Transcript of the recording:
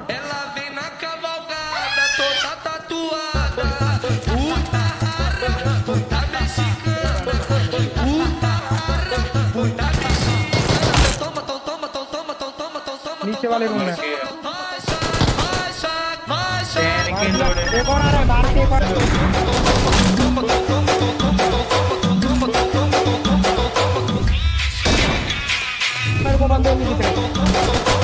Ela vem na cavalgada, toda tatuada. Puta rara, puta mexicana. Puta rara, puta mexicana. Toma, toma, toma, toma, toma, toma, toma. नीचे वाले room में एक और आ रहा है बाहर से एक और मेरे को बंदे नहीं दिख रहे